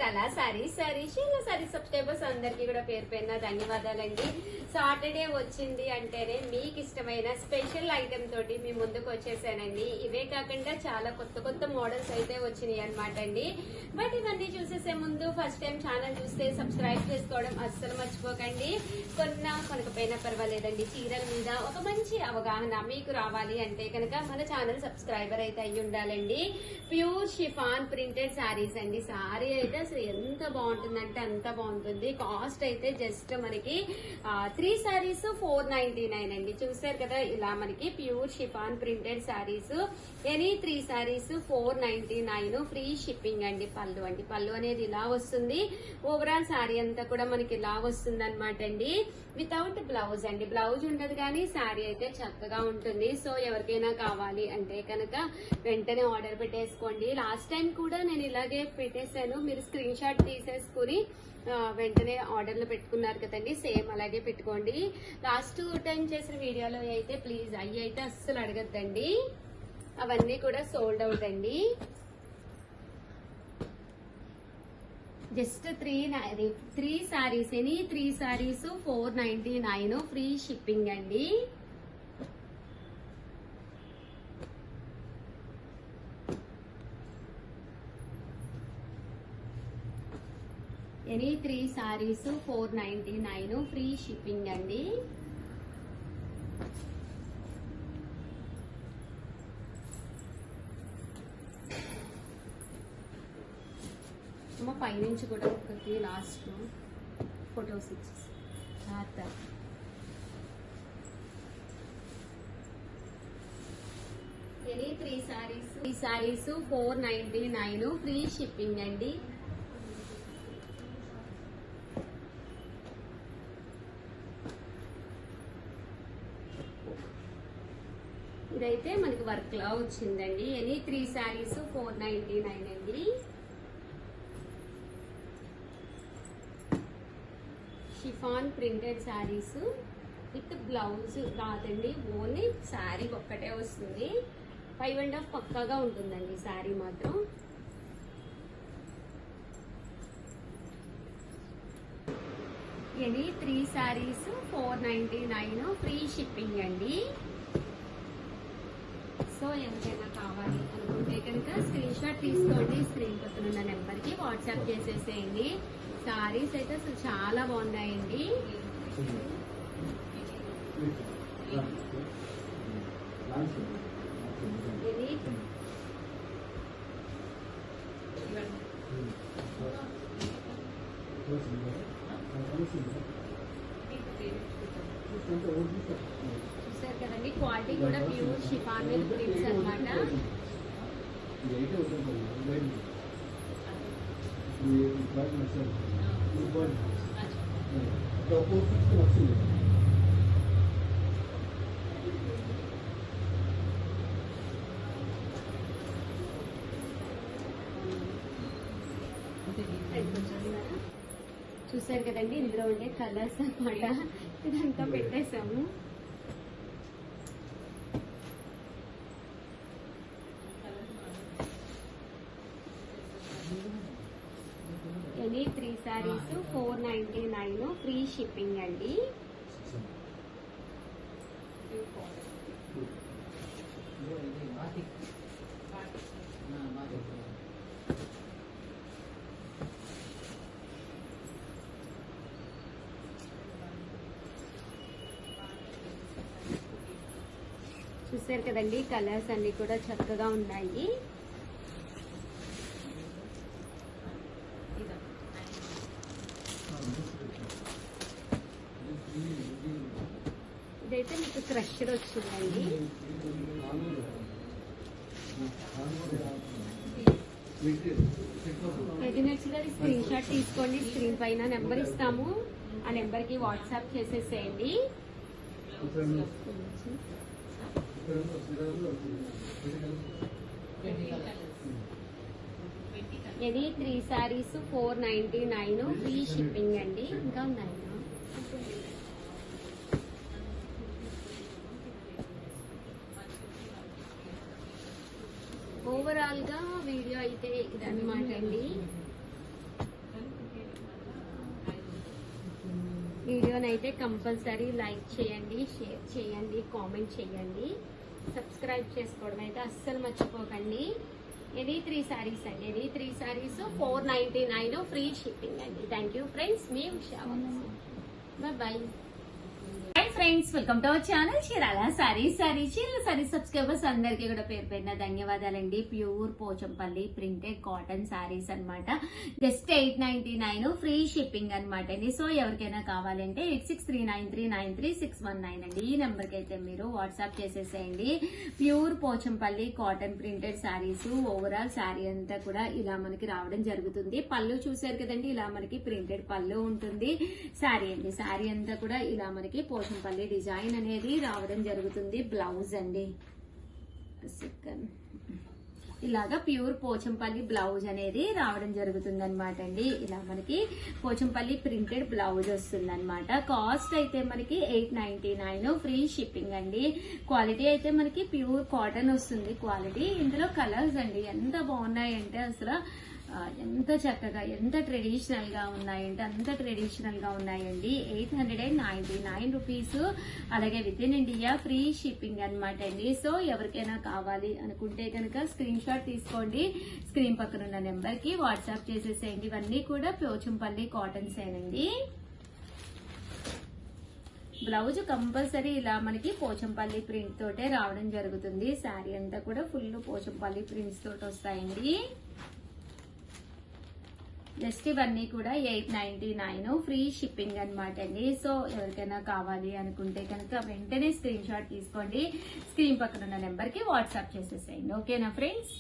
కళా సారీస్ సబ్స్క్రైబర్స్ అందరికీ కూడా పేరు పేరున ధన్యవాదాలండి. సాటర్డే వచ్చింది అంటేనే మీకు ఇష్టమైన స్పెషల్ ఐటమ్ తోటి మీ ముందుకు వచ్చేసానండి. ఇవే కాకుండా చాలా కొత్త కొత్త మోడల్స్ అయితే వచ్చినాయి అనమాట అండి. బట్ ఇవన్నీ చూసేసే ముందు ఫస్ట్ టైం ఛానల్ చూస్తే సబ్స్క్రైబ్ చేసుకోవడం అస్సలు మర్చిపోకండి. కొనకపోయినా పర్వాలేదండి, చీరల మీద ఒక మంచి అవగాహన మీకు రావాలి అంటే కనుక మన ఛానల్ సబ్స్క్రైబర్ అయితే అయ్యి ఉండాలండి. ప్యూర్ షిఫాన్ ప్రింటెడ్ శారీస్ అండి. శారీ అయితే అసలు ఎంత బాగుంటుందంటే అంత బాగుంటుంది. కాస్ట్ అయితే జస్ట్ మనకి 3 శారీస్ 499 అండి. చూసారు కదా, ఇలా మనకి pure chiffon printed saris any 3 saris 499 free shipping అండి. పళ్ళు అనేది ఇలా వస్తుంది. ఓవరాల్ శారీ అంతా కూడా మనకి ఇలా వస్తుంది అనమాట అండి. వితౌట్ బ్లౌజ్ అండి, బ్లౌజ్ ఉండదు కానీ శారీ అయితే చక్కగా ఉంటుంది. సో ఎవరికైనా కావాలి అంటే కనుక వెంటనే ఆర్డర్ పెట్టేసుకోండి. లాస్ట్ టైం కూడా నేను ఇలాగే పెట్టేశాను, మీరు స్క్రీన్ షాట్ తీసేసుకుని వెంటనే ఆర్డర్లు పెట్టుకున్నారు కదండి, సేమ్ అలాగే పెట్టుకోండి. లాస్ట్ టైం చేసిన వీడియోలో అయితే ప్లీజ్ అయ్యి అయితే అస్సలు అడగద్దండి, అవన్నీ కూడా సోల్డ్ అవుట్ అండి. Just 3 saris any 3 saris 499 free shipping అండి. ఎనీ 3 శారీస్ 499 ఫ్రీ షిప్పింగ్ అండి. పైనుంచి కూడా ఒకటి లాస్ట్ ఫోటోస్ ఇచ్చేసి ఎనీ 3 శారీస్ 499 ఫ్రీ షిప్పింగ్ అండి. ఇదైతే మనకి వర్క్ లా వచ్చిందండి. ఎనీ 3 శారీస్ 499 అండి. Chiffon printed saris with blouse రాదండి, ఓన్లీ శారీ ఒక్కటే వస్తుంది. 5.5 పక్కాగా ఉంటుందండి శారీ మాత్రం. ఎనీ 3 శారీస్ 499 ఫ్రీ షిప్పింగ్ అండి. సో ఎవరికైనా కావాలి అనుకుంటే కనుక స్క్రీన్ షాట్ తీసుకోండి, స్క్రీన్ పక్కన ఉన్న నెంబర్కి వాట్సాప్ చేసేసేయండి. శారీస్ అయితే అసలు చాలా బాగున్నాయండి. చూసారు కదండి, క్వాలిటీ కూడా ప్యూర్ షిఫాన్ మీద ప్రింట్స్ అనమాట. చూసారు కదండి, ఇందులో ఉండే కలర్స్ అనమాట. ఇదంతా పెట్టేసాము. ఎనీ 3 శారీస్ 499 ఫ్రీ షిప్పింగ్ అండి. చూసారు కదండి, కలర్స్ అన్ని కూడా చక్కగా ఉన్నాయి. ఇదైతే మీకు క్రష్డ్ వచ్చిందండి. రెడీమేడ్స్గా స్క్రీన్ షాట్ తీసుకోండి, స్క్రీన్ పైన నెంబర్ ఇస్తాము, ఆ నెంబర్కి వాట్సాప్ చేసేసేయండి. ఎనీ 3 శారీస్ 499 ఫ్రీ షిప్పింగ్ అండి. ఇంకా ఉన్నాయి. ఓవరాల్ గా వీడియో అయితే ఇదన్నమాట అండి. వీడియోనైతే కంపల్సరీ లైక్ చేయండి, షేర్ చేయండి, కామెంట్ చేయండి, సబ్స్క్రైబ్ చేసుకోవడం అయితే అస్సలు మర్చిపోకండి. ఎనీ 3 సారీస్ అండి, ఎనీ 3 సారీస్ 499 ఫ్రీ షిప్పింగ్ అండి. థ్యాంక్ యూ ఫ్రెండ్స్, మీ Usha. Bye. Hi friends, welcome to our channel Chirala saris. Chirala saris subscribers అందరికీ కూడా పేరు పేరున ధన్యవాదాలండి. Pure Pochampalli printed cotton saris అన్నమాట. జస్ట్ 899 ఫ్రీ షిప్పింగ్ అన్నమాట అండి. సో ఎవరికైనా కావాలంటే 8639393619 అండి. ఈ నెంబర్ కి అయితే మీరు వాట్సాప్ చేసేసేయండి. Pure Pochampalli cotton printed saris. Overall sari అంతా కూడా ఇలా మనకి రావడం జరుగుతుంది. పళ్ళు చూసారు కదండి, ఇలా మనకి ప్రింటెడ్ పళ్ళు ఉంటుంది. సారీ అండి, సారీ అంతా కూడా ఇలా మనకి పోచంపల్లి డిజైన్ అనేది రావడం జరుగుతుంది. బ్లౌజ్ అండి, ఇలాగా ప్యూర్ పోచంపల్లి బ్లౌజ్ అనేది రావడం జరుగుతుంది అనమాట అండి. ఇలా మనకి పోచంపల్లి ప్రింటెడ్ బ్లౌజ్ వస్తుంది అనమాట. కాస్ట్ అయితే మనకి 899 ఫ్రీ షిప్పింగ్ అండి. క్వాలిటీ అయితే మనకి ప్యూర్ కాటన్ వస్తుంది క్వాలిటీ. ఇందులో కలర్స్ అండి ఎంత బాగున్నాయంటే అసలు ఎంత చక్కగా, ఎంత ట్రెడిషనల్ గా ఉన్నాయంటే అంత ట్రెడిషనల్ గా ఉన్నాయండి. 899 రూపీస్. అలాగే with in India free shipping అనమాట అండి. సో ఎవరికైనా కావాలి అనుకుంటే కనుక స్క్రీన్ షాట్ తీసుకోండి, స్క్రీన్ పక్కన ఉన్న నెంబర్ కి వాట్సాప్ చేసేసేయండి. ఇవన్నీ కూడా పోచంపల్లి కాటన్స్ ఏనండి. బ్లౌజ్ కంపల్సరీ ఇలా మనకి పోచంపల్లి ప్రింట్ తోటే రావడం జరుగుతుంది. శారీ అంతా కూడా ఫుల్ పోచంపల్లి ప్రింట్స్ తోటి వస్తాయండి. జస్ట్ ఇవన్నీ కూడా 899 ఫ్రీ షిప్పింగ్ అనమాట అండి. సో ఎవరికైనా కావాలి అనుకుంటే కనుక వెంటనే స్క్రీన్ షాట్ తీసుకోండి, స్క్రీన్ పక్కన ఉన్న నెంబర్ కి వాట్సాప్ చేసేసేయండి. ఓకేనా ఫ్రెండ్స్?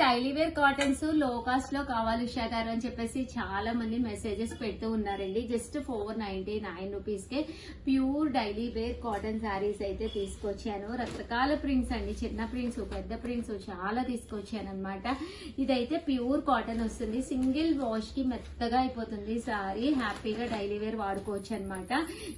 డైలీ వేర్ కాటన్స్ లో కాస్ట్ లో కావాలి ఉషా గారు అని చెప్పేసి చాలా మంది మెసేజెస్ పెడుతూ ఉన్నారండి. జస్ట్ 499 రూపీస్ కే pure daily wear cotton saris అయితే తీసుకొచ్చాను. రకరకాల ప్రింట్స్ అండి, చిన్న ప్రింట్స్, పెద్ద ప్రింట్స్ చాలా తీసుకొచ్చాను అనమాట. ఇదైతే ప్యూర్ కాటన్ వస్తుంది. సింగిల్ వాష్ కి మెత్తగా అయిపోతుంది సారీ. హ్యాపీగా డైలీ వేర్ వాడుకోవచ్చు అనమాట.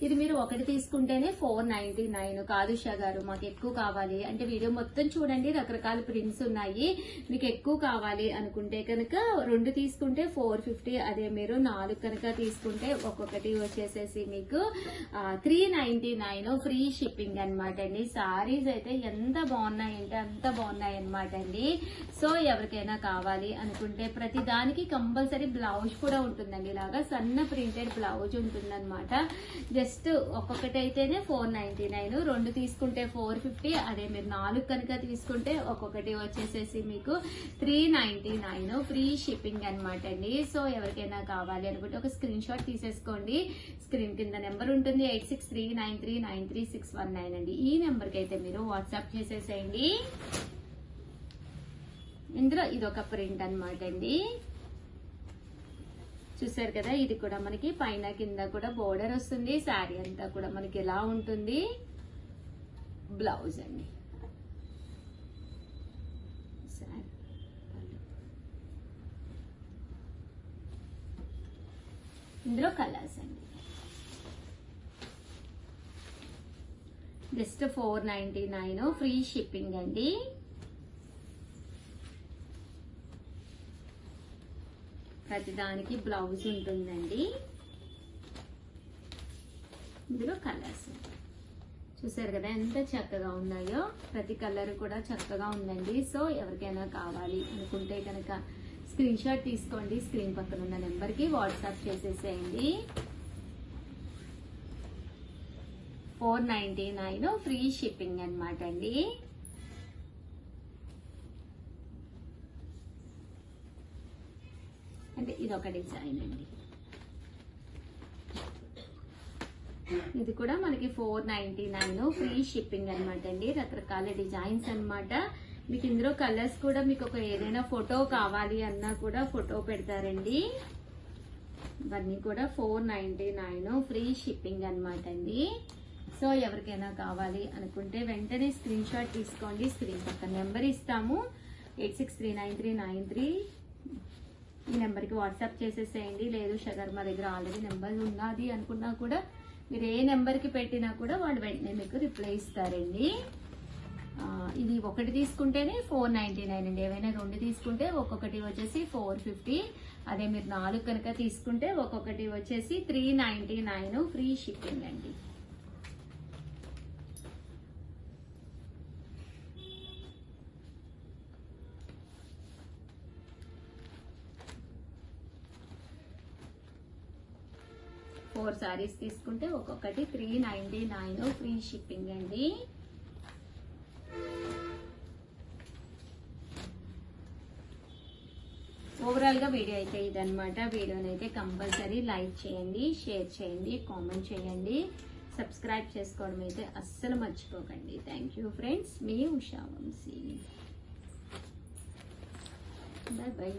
ఇది మీరు ఒకటి తీసుకుంటేనే 499 కాదు ఉషా గారు, మాకు ఎక్కువ కావాలి అంటే వీడియో మొత్తం చూడండి, రకరకాల ప్రింట్స్ ఉన్నాయి. మీకు ఎక్కువ కావాలి అనుకుంటే కనుక 2 తీసుకుంటే 450. అదే మీరు 4 కనుక తీసుకుంటే ఒక్కొక్కటి వచ్చేసేసి మీకు 399 ఫ్రీ షిప్పింగ్ అనమాట అండి. సారీస్ అయితే ఎంత బాగున్నాయంటే అంత బాగున్నాయి అనమాట అండి. సో ఎవరికైనా కావాలి అనుకుంటే ప్రతి దానికి కంపల్సరీ బ్లౌజ్ కూడా ఉంటుందండి. ఇలాగా సన్న ప్రింటెడ్ బ్లౌజ్ ఉంటుందన్నమాట. జస్ట్ ఒక్కొక్కటి అయితేనే 499, 2 తీసుకుంటే 450. అదే మీరు 4 కనుక తీసుకుంటే ఒక్కొక్కటి వచ్చేసేసి మీకు 399 ఫ్రీ షిప్పింగ్ అనమాట అండి. సో ఎవరికైనా కావాలి అనుకుంటే ఒక స్క్రీన్ షాట్ తీసేసుకోండి. స్క్రీన్ కింద నెంబర్ ఉంటుంది 8639393619 అండి. ఈ నెంబర్ కి అయితే మీరు వాట్సాప్ చేసేసేయండి. ఇందులో ఇదొక ప్రింట్ అనమాట అండి. చూసారు కదా, ఇది కూడా మనకి పైన కింద కూడా బోర్డర్ వస్తుంది. శారీ అంతా కూడా మనకి ఎలా ఉంటుంది, బ్లౌజ్ అండి. ఇందులో కలర్స్ అండి. జస్ట్ 499 ఫ్రీ షిప్పింగ్ అండి. ప్రతిదానికి బ్లౌజ్ ఉంటుందండి. ఇందులో కలర్స్ చూసారు కదా ఎంత చక్కగా ఉన్నాయో, ప్రతి కలర్ కూడా చక్కగా ఉందండి. సో ఎవరికైనా కావాలి అనుకుంటే కనుక స్క్రీన్ షాట్ తీసుకోండి, స్క్రీన్ పక్కన ఉన్న నెంబర్ కి వాట్సాప్ చేసేసేయండి. 499 ఫ్రీ షిప్పింగ్ అనమాట అండి. అంటే ఇదొక డిజైన్ అండి. ఇది కూడా మనకి 499 ఫ్రీ షిప్పింగ్ అనమాట అండి. రకరకాల డిజైన్స్ అనమాట. మీకు ఇందులో కలర్స్ కూడా మీకు ఒక ఏదైనా ఫోటో కావాలి అన్నా కూడా ఫోటో పెడతారండి. ఇవన్నీ కూడా 499 ఫ్రీ షిప్పింగ్ అనమాట అండి. సో ఎవరికైనా కావాలి అనుకుంటే వెంటనే స్క్రీన్ షాట్ తీసుకోండి, స్క్రీన్ పక్కన నెంబర్ ఇస్తాము 86393993. ఈ నెంబర్కి వాట్సాప్ చేసేసేయండి. లేదు షగర్ మా దగ్గర ఆల్రెడీ నెంబర్ ఉన్నది అనుకున్నా కూడా మీరు ఏ నెంబర్కి పెట్టినా కూడా వాళ్ళు వెంటనే మీకు రిప్లై ఇస్తారండి. ఇది ఒకటి తీసుకుంటేనే 499 అండి. ఏవైనా 2 తీసుకుంటే ఒక్కొక్కటి వచ్చేసి 450. అదే మీరు 4 కనుక తీసుకుంటే ఒక్కొక్కటి వచ్చేసి 399 ఫ్రీ షిప్పింగ్ అండి. ఫోర్ సారీస్ తీసుకుంటే ఒక్కొక్కటి 399 ఫ్రీ షిప్పింగ్ అండి. ఓవరాల్ గా వీడియో అయితే ఇదనమాట. వీడియోని అయితే కంపల్సరీ లైక్ చేయండి, షేర్ చేయండి, కామెంట్ చేయండి, సబ్స్క్రైబ్ చేసుకోవడం అయితే అస్సలు మర్చిపోకండి. థ్యాంక్ యూ ఫ్రెండ్స్, మీ ఉషా వంశీ. Bye bye.